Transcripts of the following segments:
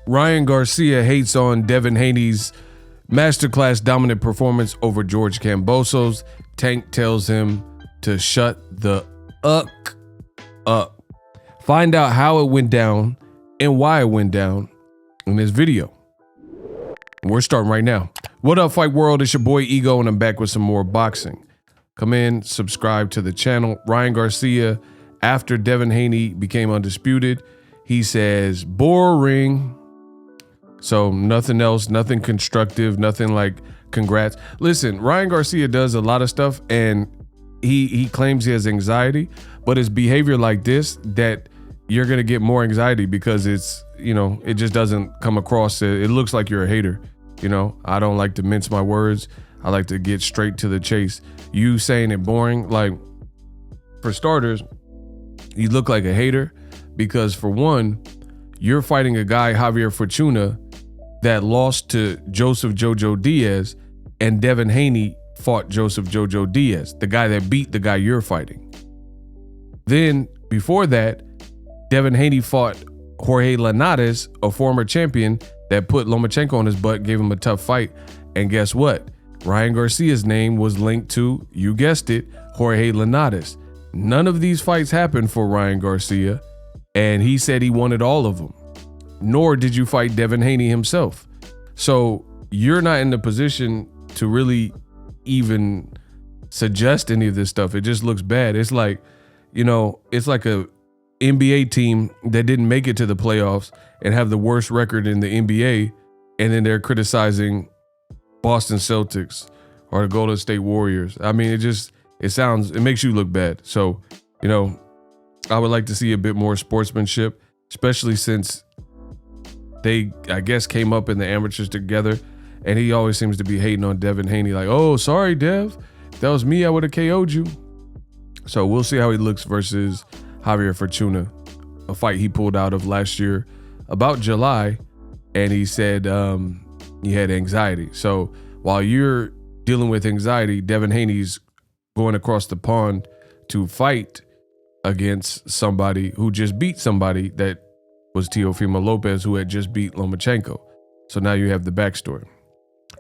Ryan Garcia hates on Devin Haney's masterclass dominant performance over George Kambosos. Tank tells him to shut the up. Find out how it went down and why it went down in this video. We're starting right now. What up, Fight World? It's your boy Ego, and I'm back with some more boxing. Come in, subscribe to the channel. Ryan Garcia, after Devin Haney became undisputed, he says, boring. So nothing else, nothing constructive, nothing like congrats. Listen, Ryan Garcia does a lot of stuff, and he claims he has anxiety, but it's behavior like this that you're gonna get more anxiety because it's, it just doesn't come across. It looks like you're a hater. I don't like to mince my words. I like to get straight to the chase. You saying it boring, like, for starters, you look like a hater because, for one, you're fighting a guy, Javier Fortuna, that lost to Joseph Jojo Diaz, and Devin Haney fought Joseph Jojo Diaz, the guy that beat the guy you're fighting. Then before that, Devin Haney fought Jorge Linares, a former champion that put Lomachenko on his butt, gave him a tough fight. And guess what? Ryan Garcia's name was linked to, you guessed it, Jorge Linares. None of these fights happened for Ryan Garcia, and he said he wanted all of them. Nor did you fight Devin Haney himself. So you're not in the position to really even suggest any of this stuff. It just looks bad. It's like, it's like a NBA team that didn't make it to the playoffs and have the worst record in the NBA, and then they're criticizing Boston Celtics or the Golden State Warriors. I mean, it makes you look bad. So, I would like to see a bit more sportsmanship, especially since they, I guess, came up in the amateurs together, and he always seems to be hating on Devin Haney, like, oh, sorry, Dev. If that was me, I would have KO'd you. So we'll see how he looks versus Javier Fortuna, a fight he pulled out of last year, about July, and he said he had anxiety. So while you're dealing with anxiety, Devin Haney's going across the pond to fight against somebody who just beat somebody that was Teofimo Lopez, who had just beat Lomachenko. So now you have the backstory.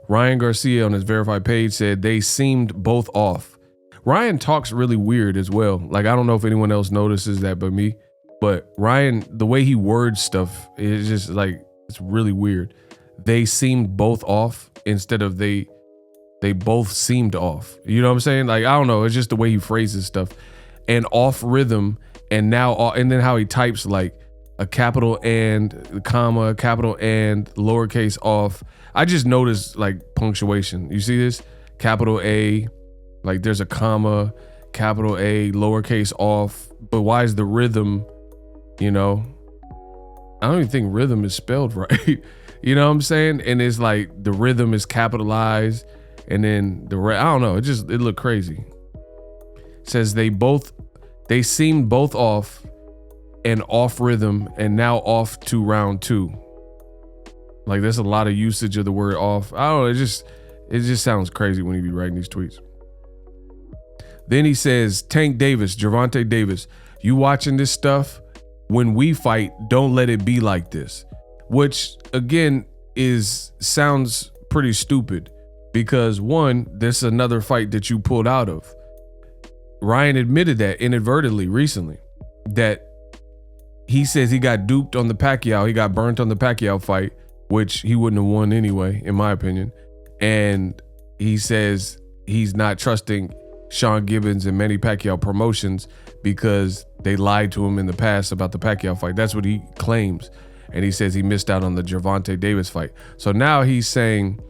Ryan Garcia on his verified page said they seemed both off. Ryan talks really weird as well. Like, I don't know if anyone else notices that but me, but Ryan, the way he words stuff is just like, it's really weird. They seemed both off instead of they both seemed off. You know what I'm saying? Like, I don't know. It's just the way he phrases stuff, and off rhythm. And then how he types, like a capital and comma, capital and lowercase off. I just noticed like punctuation. You see this? Capital A, like there's a comma, capital A, lowercase off. But why is the rhythm, I don't even think rhythm is spelled right. You know what I'm saying? And it's like the rhythm is capitalized, and then I don't know. It looked crazy. It says they seemed both off and off rhythm, and now off to round 2. Like, there's a lot of usage of the word off. I don't know. It just sounds crazy when you be writing these tweets. Then he says, Tank Davis, Gervonta Davis, you watching this stuff? When we fight, don't let it be like this. Which, again, sounds pretty stupid because, one, this is another fight that you pulled out of. Ryan admitted that inadvertently recently, that he says he got duped on the Pacquiao. He got burnt on the Pacquiao fight, which he wouldn't have won anyway, in my opinion. And he says he's not trusting Sean Gibbons and Manny Pacquiao promotions because they lied to him in the past about the Pacquiao fight. That's what he claims. And he says he missed out on the Gervonta Davis fight. So now he's saying,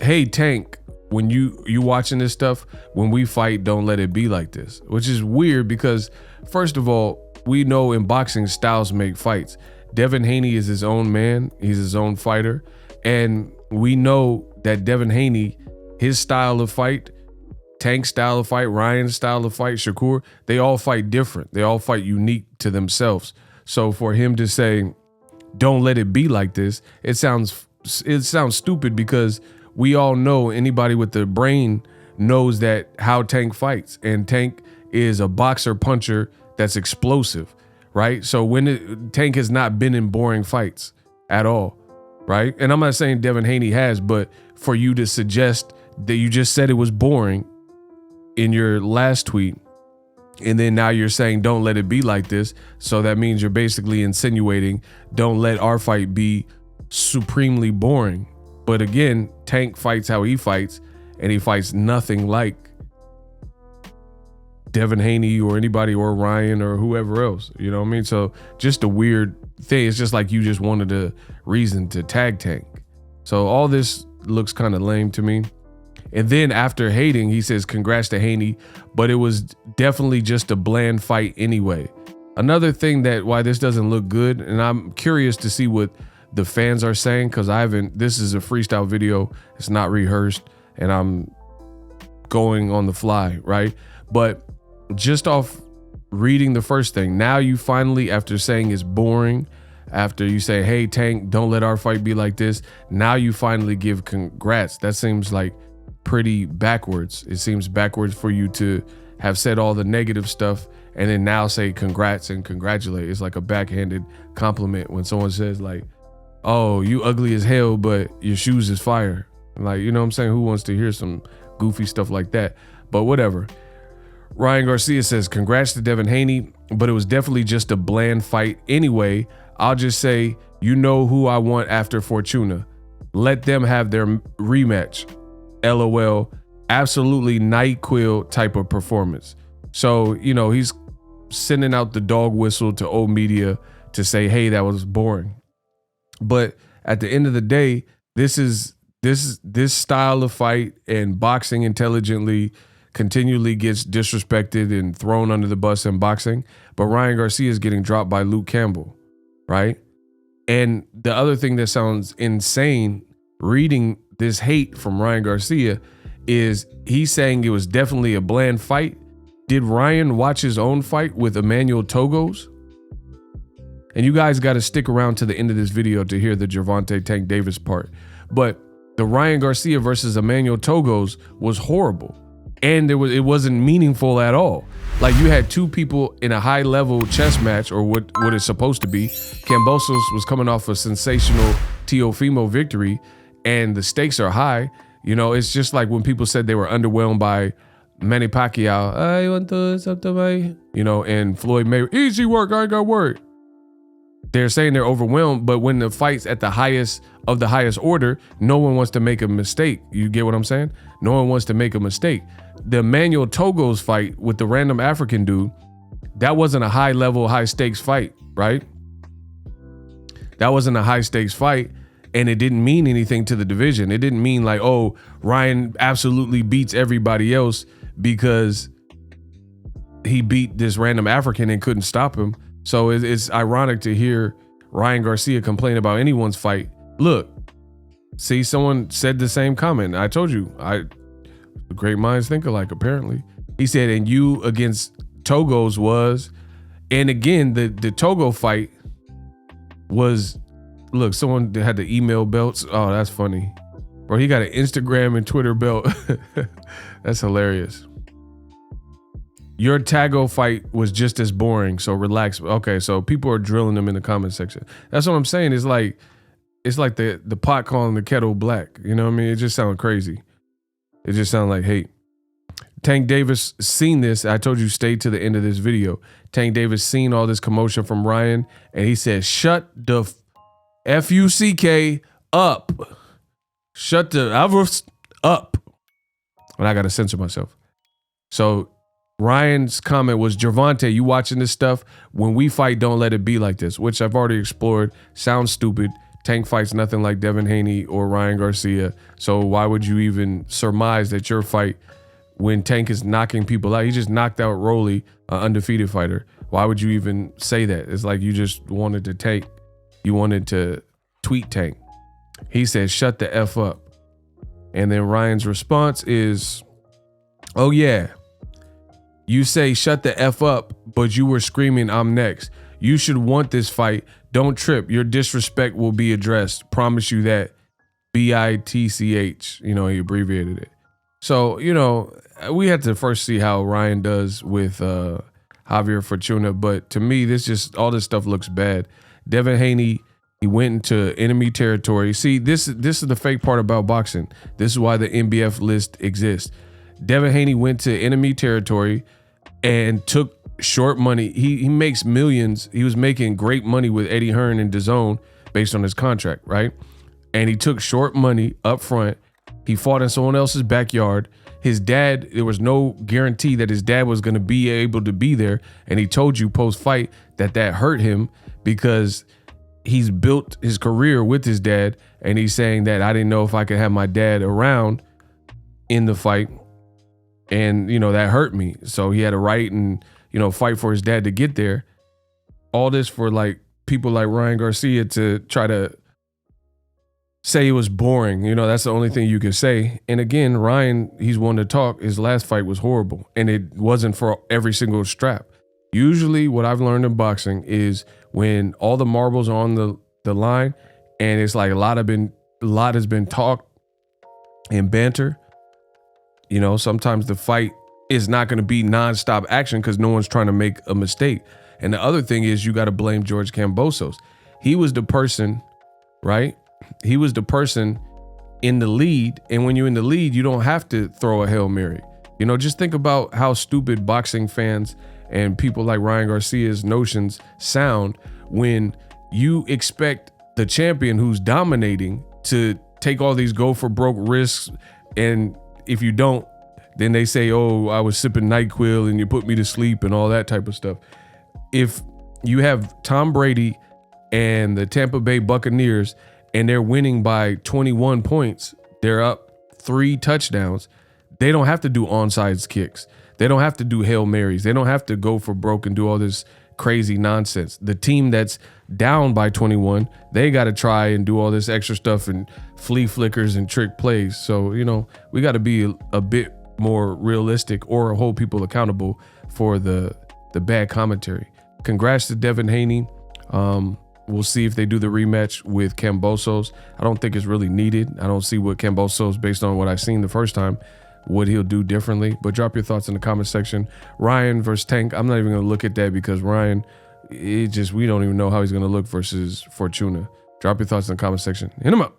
hey, Tank, when you watching this stuff, when we fight, don't let it be like this. Which is weird because, first of all, we know in boxing, styles make fights. Devin Haney is his own man. He's his own fighter. And we know that Devin Haney, his style of fight, Tank's style of fight, Ryan's style of fight, Shakur, they all fight different. They all fight unique to themselves. So for him to say, don't let it be like this, it sounds stupid because we all know, anybody with the brain knows that how Tank fights. And Tank is a boxer puncher that's explosive. right? So Tank has not been in boring fights at all, right? And I'm not saying Devin Haney has, but for you to suggest that you just said it was boring in your last tweet, and then now you're saying don't let it be like this. So that means you're basically insinuating don't let our fight be supremely boring. But again, Tank fights how he fights, and he fights nothing like Devin Haney or anybody or Ryan or whoever else. You know what I mean? So just a weird thing. It's just like you just wanted a reason to tag Tank. So all this looks kind of lame to me. And then after hating, he says, congrats to Haney, but it was definitely just a bland fight anyway. Another thing that why this doesn't look good, and I'm curious to see what the fans are saying, because this is a freestyle video. It's not rehearsed, and I'm going on the fly, right? But just off reading the first thing, now you finally, after saying it's boring, after you say, hey, Tank, don't let our fight be like this, now you finally give congrats. That seems like pretty backwards. It seems backwards for you to have said all the negative stuff and then now say congrats and congratulate. It's like a backhanded compliment when someone says like, oh, you ugly as hell, but your shoes is fire. Like, you know what I'm saying? Who wants to hear some goofy stuff like that? But whatever. Ryan Garcia says, congrats to Devin Haney, but it was definitely just a bland fight anyway. I'll just say, you know who I want after Fortuna. Let them have their rematch. LOL. Absolutely NyQuil type of performance. So, you know, he's sending out the dog whistle to old media to say, hey, that was boring. But at the end of the day, this style of fight and boxing intelligently continually gets disrespected and thrown under the bus in boxing. But Ryan Garcia is getting dropped by Luke Campbell, right? And the other thing that sounds insane reading this hate from Ryan Garcia is he's saying it was definitely a bland fight. Did Ryan watch his own fight with Emmanuel Togos? And you guys got to stick around to the end of this video to hear the Gervonta Tank Davis part. But the Ryan Garcia versus Emmanuel Togos was horrible. And it wasn't meaningful at all. Like, you had two people in a high level chess match, or what it's supposed to be. Kambosos was coming off a sensational Teofimo victory, and the stakes are high. You know, it's just like when people said they were underwhelmed by Manny Pacquiao. I want to something my, you know, and Floyd Mayweather. Easy work, I ain't got work. They're saying they're overwhelmed, but when the fight's at the highest of the highest order, no one wants to make a mistake. You get what I'm saying? No one wants to make a mistake. The Emmanuel Togos fight with the random African dude, that wasn't a high level, high stakes fight, right? That wasn't a high stakes fight, and it didn't mean anything to the division. It didn't mean like, oh, Ryan absolutely beats everybody else because he beat this random African and couldn't stop him. So it's ironic to hear Ryan Garcia complain about anyone's fight. Look, see, someone said the same comment. I told you, great minds think alike, apparently. He said, and you against Togos was, and again, the Togo fight was, look, someone had the email belts. Oh, that's funny. Bro, he got an Instagram and Twitter belt. That's hilarious. Your Tago fight was just as boring, so relax. Okay, so people are drilling them in the comment section. That's what I'm saying. It's like the pot calling the kettle black. You know what I mean? It just sounds crazy. It just sounds like hate. Tank Davis seen this. I told you stay to the end of this video. Tank Davis seen all this commotion from Ryan, and he said, shut the FxK up. Shut the Alvarez up. And I got to censor myself. So Ryan's comment was, Gervonta, you watching this stuff? When we fight, don't let it be like this, which I've already explored. Sounds stupid. Tank fights nothing like Devin Haney or Ryan Garcia. So why would you even surmise that your fight, when Tank is knocking people out, he just knocked out Rolly, an undefeated fighter. Why would you even say that? It's like you just wanted to Tank. You wanted to tweet Tank. He said, shut the F up. And then Ryan's response is, oh yeah, you say shut the F up, but you were screaming I'm next. You should want this fight. Don't trip. Your disrespect will be addressed. Promise you that. BITCH. You know, he abbreviated it. So, you know, we had to first see how Ryan does with Javier Fortuna. But to me, all this stuff looks bad. Devin Haney, he went into enemy territory. See, this is the fake part about boxing. This is why the NBF list exists. Devin Haney went to enemy territory and took short money. He makes millions. He was making great money with Eddie Hearn and DAZN based on his contract, right? And he took short money up front. He fought in someone else's backyard. His dad, there was no guarantee that his dad was going to be able to be there. And he told you post-fight that hurt him because he's built his career with his dad. And he's saying that I didn't know if I could have my dad around in the fight. And, that hurt me. So he had to write and, fight for his dad to get there. All this for like people like Ryan Garcia to try to say it was boring. That's the only thing you can say. And again, Ryan, he's one to talk. His last fight was horrible. And it wasn't for every single strap. Usually what I've learned in boxing is when all the marbles are on the line and it's like a lot has been talked and banter. Sometimes the fight is not going to be nonstop action because no one's trying to make a mistake. And the other thing is you got to blame George Kambosos. He was the person, right? He was the person in the lead. And when you're in the lead, you don't have to throw a Hail Mary. Just think about how stupid boxing fans and people like Ryan Garcia's notions sound when you expect the champion who's dominating to take all these go for broke risks. And if you don't, then they say, oh, I was sipping NyQuil and you put me to sleep and all that type of stuff. If you have Tom Brady and the Tampa Bay Buccaneers and they're winning by 21 points, they're up 3 touchdowns, they don't have to do onside kicks. They don't have to do Hail Marys. They don't have to go for broke and do all this crazy nonsense. The team that's down by 21, they got to try and do all this extra stuff and flea flickers and trick plays. So, we got to be a bit more realistic or hold people accountable for the bad commentary. Congrats to Devin Haney. We'll see if they do the rematch with Kambosos. I don't think it's really needed. I don't see what Kambosos, based on what I've seen the first time, what he'll do differently. But drop your thoughts in the comment section. Ryan versus Tank. I'm not even going to look at that because Ryan, we don't even know how he's going to look versus Fortuna. Drop your thoughts in the comment section. Hit him up.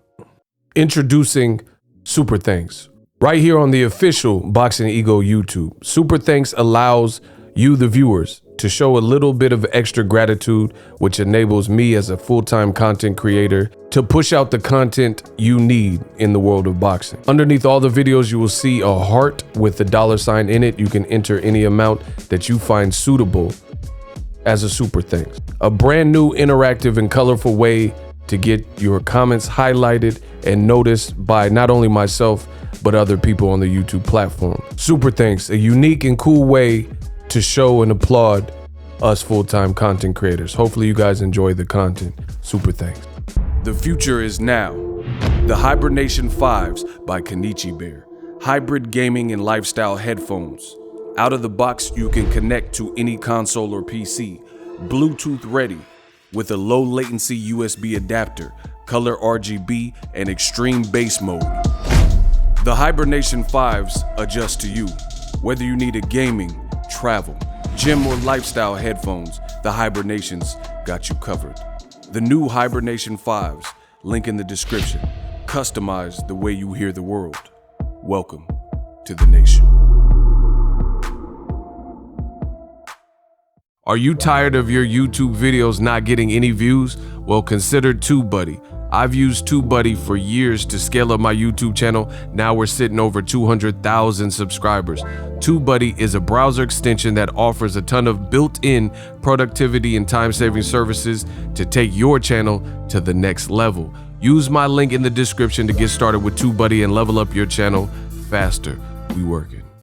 Introducing Super Thanks. Right here on the official Boxing Ego YouTube. Super Thanks allows you, the viewers, to show a little bit of extra gratitude, which enables me as a full-time content creator to push out the content you need in the world of boxing. Underneath all the videos, you will see a heart with the $sign in it. You can enter any amount that you find suitable as a Super Thanks. A brand new, interactive, and colorful way to get your comments highlighted and noticed by not only myself, but other people on the YouTube platform. Super Thanks, a unique and cool way to show and applaud us full-time content creators. Hopefully you guys enjoy the content. Super Thanks. The future is now. The Hibernation 5s by Kenichi Bear. Hybrid gaming and lifestyle headphones. Out of the box, you can connect to any console or PC. Bluetooth ready with a low latency USB adapter, color RGB, and extreme bass mode. The Hibernation 5s adjust to you. Whether you need a gaming, travel, gym, or lifestyle headphones, the Hibernations got you covered. The new Hibernation 5s, link in the description. Customize the way you hear the world. Welcome to the nation. Are you tired of your YouTube videos not getting any views? Well, consider TubeBuddy. I've used TubeBuddy for years to scale up my YouTube channel. Now we're sitting over 200,000 subscribers. TubeBuddy is a browser extension that offers a ton of built-in productivity and time-saving services to take your channel to the next level. Use my link in the description to get started with TubeBuddy and level up your channel faster. We working.